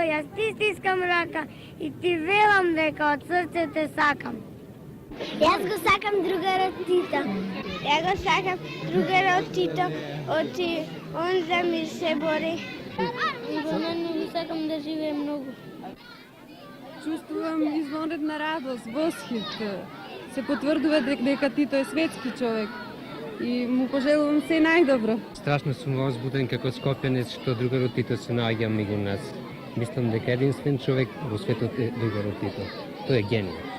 јас ти стискам рака и ти велам дека од срце те сакам. Јас го сакам другарот Тито. Ја го сакам другарот Тито, оти он за ми се бори. Го мене сакам да живее многу. Чувствувам извонредна радост, восхит. Се потврдува дека Тито е светски човек и му пожелувам се најдобро. Страшно сум возбуден како скопјанец што другарот Тито се наоѓа меѓу нас. Мислам дека единствен човек во светот е другарот Тито. Тој е генијал.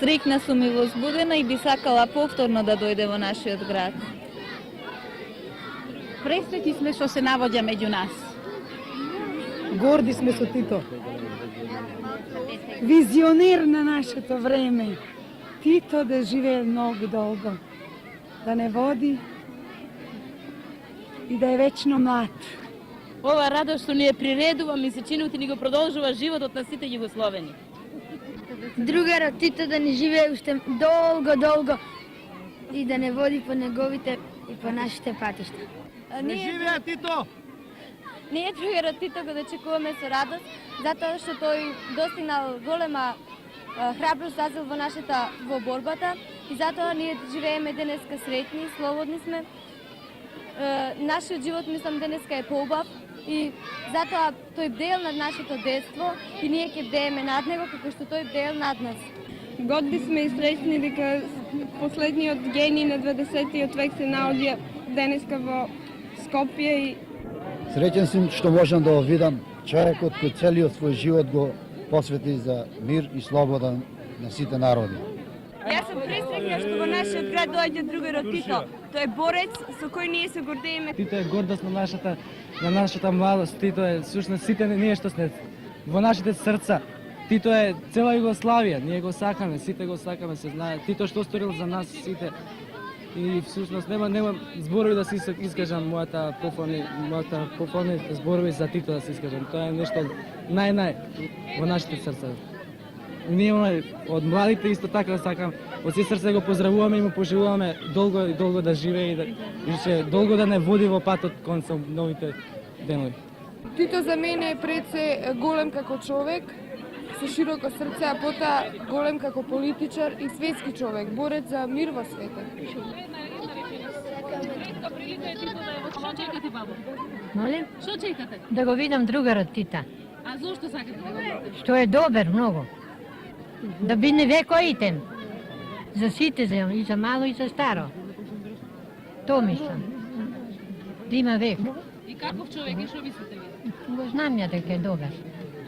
Среќна сум и возбудена и би сакала повторно да дојде во нашиот град. Пресреќни сме што се навоѓа меѓу нас. Горди сме со Тито. Визионер на нашето време. Тито да живее многу долго. Да не води и да е вечно млад. Ова радост што ни е приредува, ми се чини ни го продолжува животот на сите југословени. Другарот Тито да ни живее уште долго и да не води по неговите и по нашите патишта. Живее Тито! Ние другарот Тито го дочекуваме со радост, затоа што тој достигнал голема храброст зазел во борбата и затоа ние живееме денеска среќни, слободни сме. Нашиот живот, мислам, денеска е поубав и затоа тој бдел над нашето детство и ние ќе бдееме над него како што тој бдел над нас. Годни сме и среќни дека последниот гений на 20-тиот век се наоѓа денеска во Скопје и Среќен сум што можам да го видам човекот кој целиот свој живот го посвети за мир и слобода на сите народи. Јас сум пресреќна што во нашиот град доаѓа другарот Тито. Тој е борец со кој ние се гордееме. Тито е гордост на нашата младост. Тито е всушност сите ние што сме во нашите срца. Тито е цела Југославија, ние го сакаме, сите го сакаме, се знае. Тито што сторил за нас сите. И всушност нема зборови да се искажам мојата пофони зборови за Тито да се искажам. Тоа е нешто нај во нашите срца. Ние од младите исто така сакам, од се срце го поздравуваме и му пожелуваме долго да живее и ќе долго да не води во патот кон со новите денови. Тито за мене е пред се голем како човек, со широко срце, а потоа голем како политичар и светски човек, борец за мир во светот. Што чекате, бабо? Молим? Што чекате? Да го видам другарот Тита. А зошто сакате да го видите? Што е добар многу. Да биде векоитен. За сите, и за мало и за старо. То мислам. Да има век. И каков човек е, што мислите ви? Го знам ја дека е добар.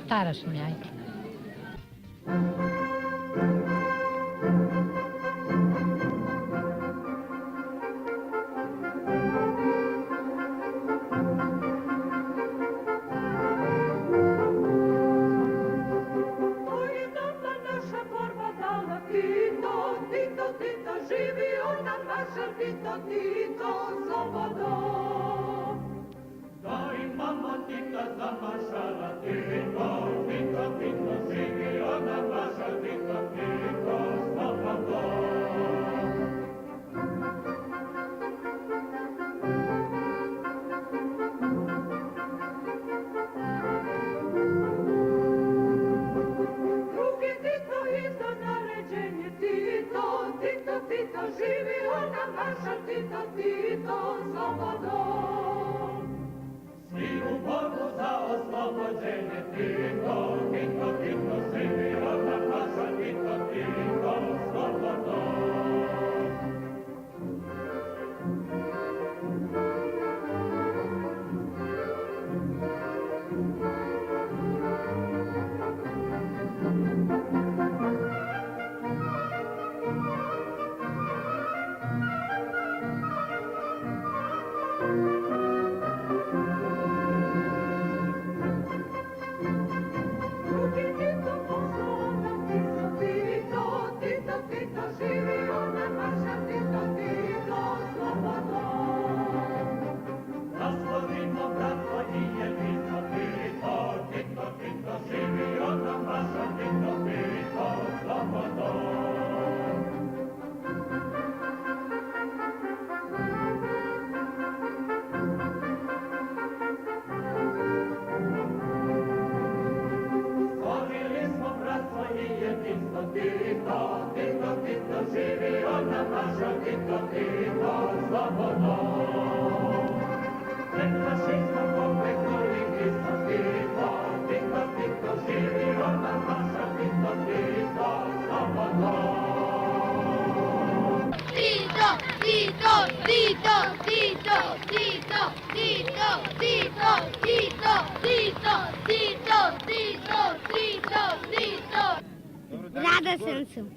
Стара сум ја. Радосен сум.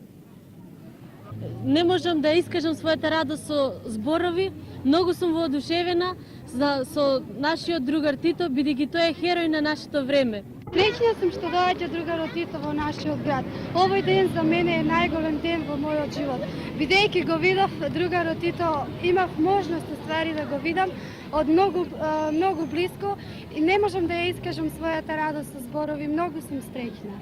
Не можам да искажам својата радост со зборови. Многу сум воодушевена со нашиот другар Тито, бидејќи тој е херој на нашето време. Среќна сум што доаѓа другарот Тито во нашиот град. Овој ден за мене е најголем ден во мојот живот. Бидејќи го видов другарот Тито, имав можност ствари да го видам од многу близко и не можам да ја искажам својата радост со зборови. Многу сум среќна.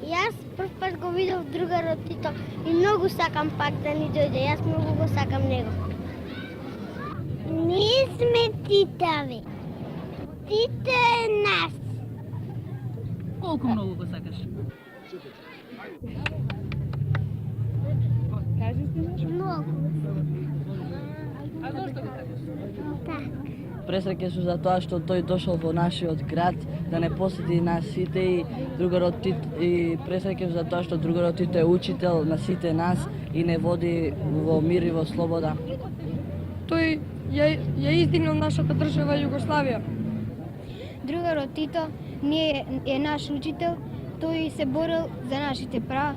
Јас прв пат го видов другарот Тито и многу сакам пак да ни дојде. Јас многу го сакам него. Ние сме Титави. Тито е нас. Колку многу го сакаш? Многу. А зошто го сакаш? Так. Пресреќен сум за тоа што тој дошол во нашиот град да не посети нас сите и другарот Тито, и пресреќен за тоа што другарот Тито е учител на сите нас и не води во мир и во слобода. Тој ја издигнал нашата држава Југославија. Другарот Тито е наш учител, тој се борил за нашите права,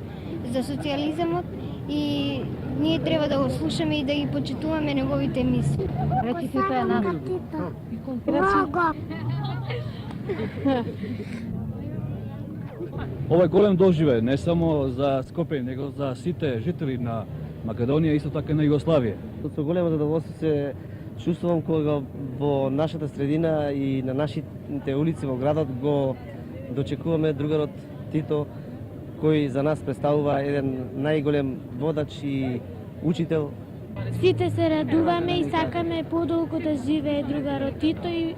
за социјализмот и ние треба да го слушаме и да ги почитуваме неговите мисли. Речи Тито е наш. Ова е голем доживеј, не само за Скопје, него за сите жители на Македонија, исто така и на Југославија. Со големо задоволство се чувствувам кога во нашата средина и на нашите улици во градот го дочекуваме другарот Тито, кој за нас представува еден најголем водач и учител. Сите се радуваме и сакаме подолго да живее другарот Тито и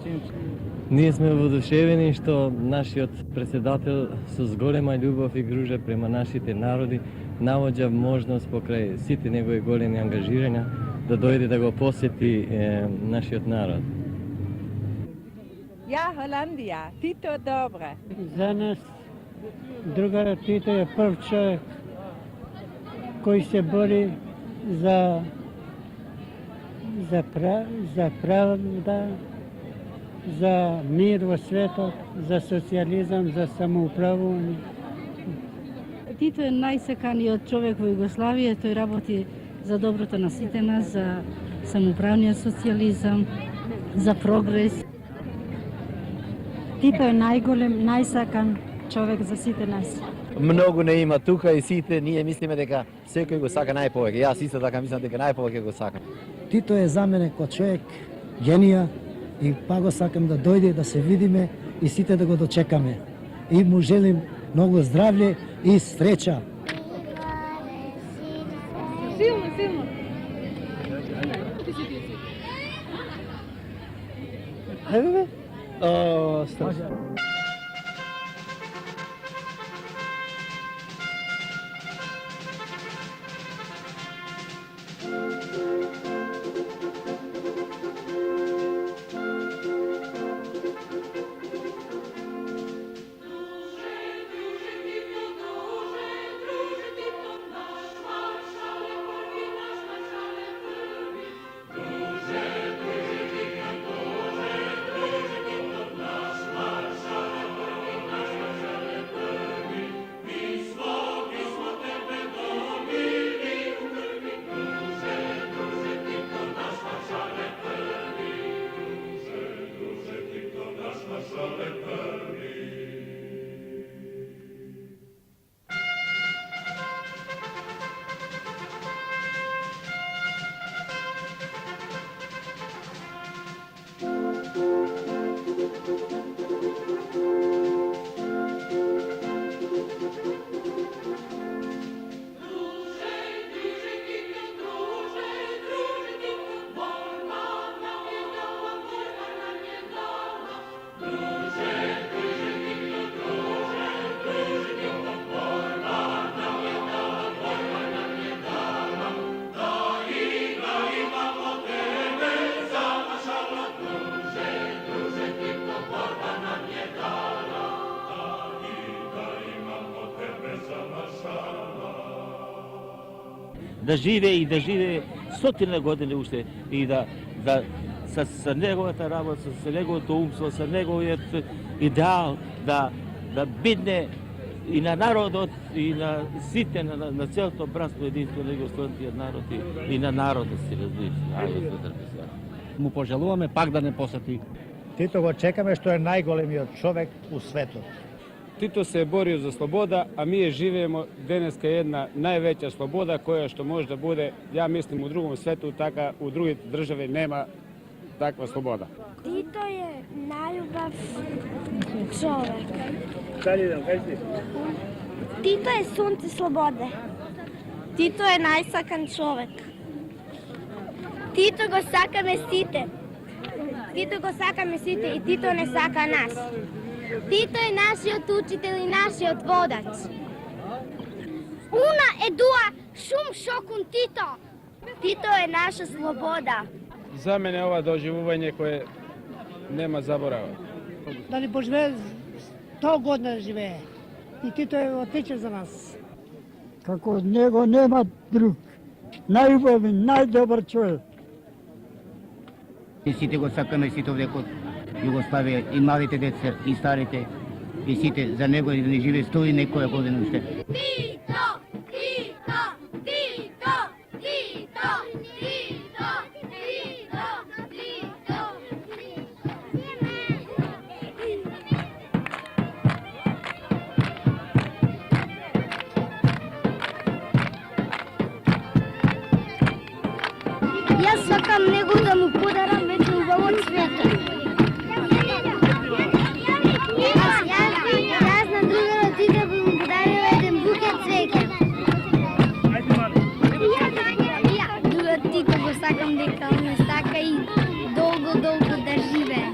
Ние сме воодушевени што нашиот председател со зголема љубов и грижа према нашите народи навоѓа можност покрај сите негови големи ангажирања да дојде да го посети нашиот народ. Ja, Holandија, Тито добре. За нас другарот Тито е прв човек кој се бори за правда, за мир во светот, за социјализам, за самоуправување. Тито е најсаканиот човек во Југославија, тој работи за доброто на сите нас, за самоуправниот социјализам, за прогрес. Тито е најголем, најсакан човек за сите нас. Многу не има тука и сите ние мислиме дека секој го сака најповеќе. Јас исто така мислам дека најповеќе го сакам. Тито е за мене кој човек генија и па го сакам да дојде да се видиме и сите да го дочекаме. И му желим многу здравје и среќа. Силно. Ајде бе. Страшно. Да живее стотина години уште и да со неговата работа, со неговото умство, со неговиот идеал да бидне и на народот и на сите на целото братство единство на југословскиот народ и на народот си разбираш. Му пожелуваме пак да не посети Тито го чекаме што е најголемиот човек у светот. Тито се е борио за слобода, а ние живееме денеска една највеќа слобода која што може да буде, ја мислим, у другом свету, така у другите држави нема таква слобода. Тито е најубав човек. Тито е сонце слободе. Тито е најсакан човек. Тито го сакаме сите. Тито го сакаме сите и Тито не сака нас. Тито е нашиот учител и нашиот водач. Уна е дуа шум шокун Тито. Тито е наша слобода. За мене ова доживување кое нема заборава. Дали поживее 100 година да живее. И Тито е отличен за нас. Како од него нема друг. Најубавен, најдобар човек. И сите го сакаме, сите овде код Југославија, и малите деца, и старите, и сите за него да не живее 100 и некоја година уште. Тито! Тито! Тито! Тито! Тито! Тито! Јас сакам него да му подарам вечно убаво цвете. Јас на другарот Тито би му подарила еден букет цвеќе. Другарот Тито го сакам дека он сака и долго да живее.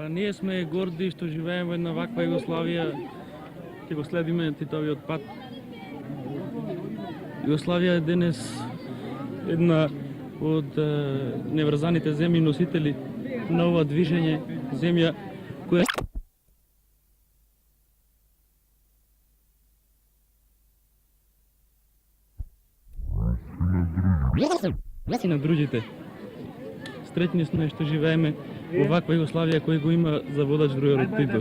Ние сме горди што живееме во една ваква Југославија, ќе го следиме Титовиот пат. Југославија е денес една од неврзаните земји носители на ова движење, земја која и на другите. Среќни сме што живееме во ваква Југославија кој го има за водач другарот Тито.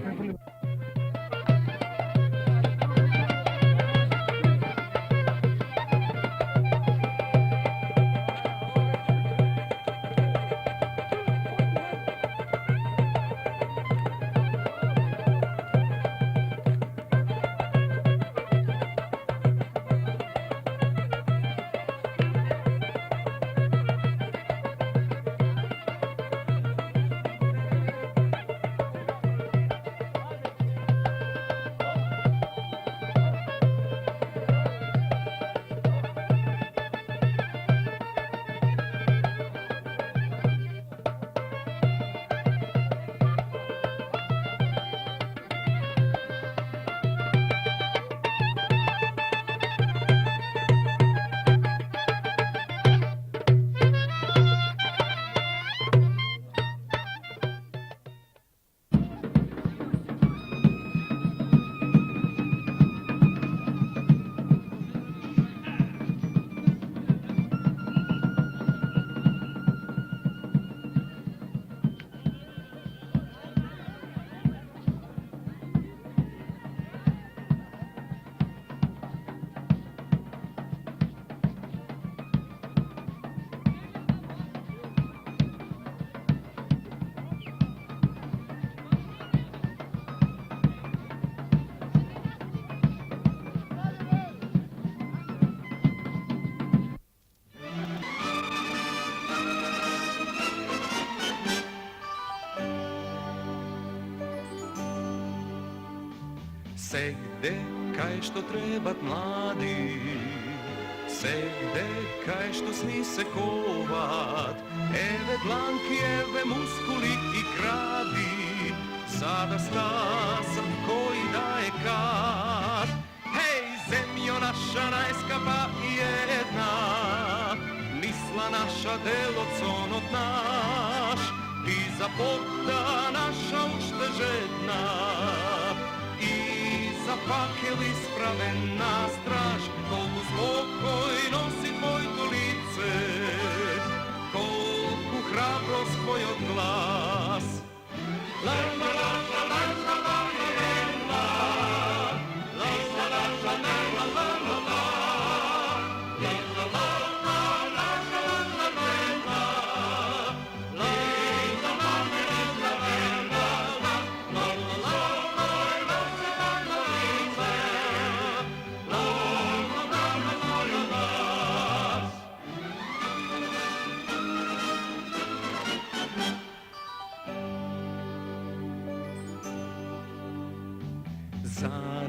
Сегде кај што требат млади, сегде кај што сни се коват, еве дланки, еве мускули и кради, за да стасат кој да е кат. Хеј, земјо наша најскапа и една, мисла наша, делот, сонот наш, и за пота наша уште жедна, за факел исправен на страж, колку спокој носи твоето лице, колку храброст твојот глас. Ла ла ла ла ла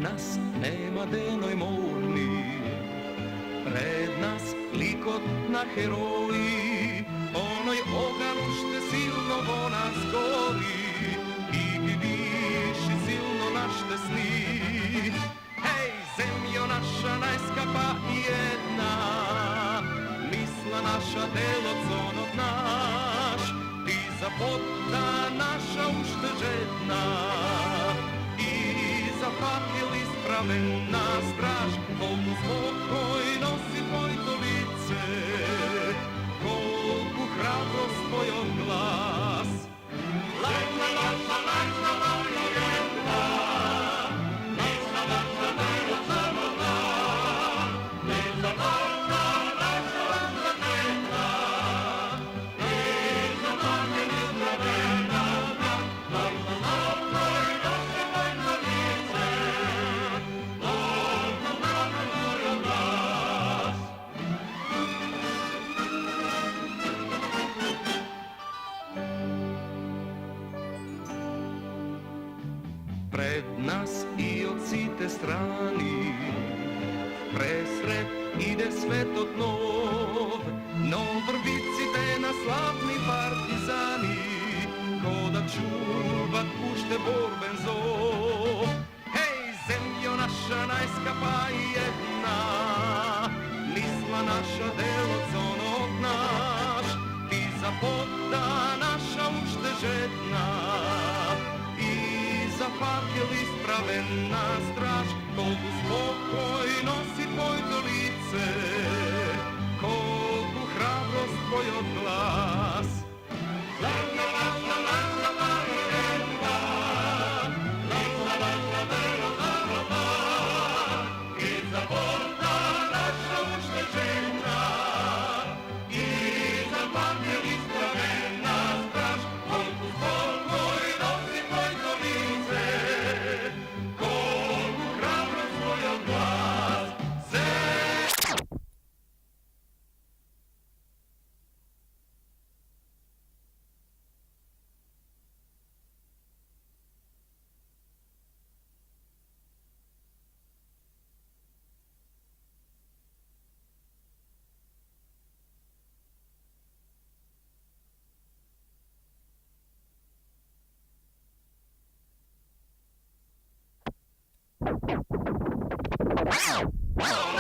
нас нема денојморни, пред нас ликот на херои, оној оган уште силно во нас гори и ги диши силно нашите сни. Хеј, земјо наша најскапа и една, мисла наша, делот, сонот наш, ти за пота наша уште жедна и за факел исправен на страж, колку спокој носи твоето лице, колку храброст твојот глас. Лајна наша, најна војна, мисла наша, делот, сонот наш, ти за пота наша уште жедна и за факел исправен на страж, колку спокој носи твоето лице, колку храброст твојот глас. Пред нас и од сите страни пресред иде светот нов, но врвиците на славни партизани ко да чуват уште борбен зов. Хеј, земјо наша најскапа и една, мисла наша, делот, сонот наш, ти за пота наша уште жедна и за факел исправен на страж, колку спокој носи твоето лице, колку храброст твојот глас. Земја наша, најскапа и една, мисла наша, делот, сонот наш, и за пота наша уште жедна и за факел исправен на страж, колку спокој носи твоето лице, колку храброст твојот глас. Wow.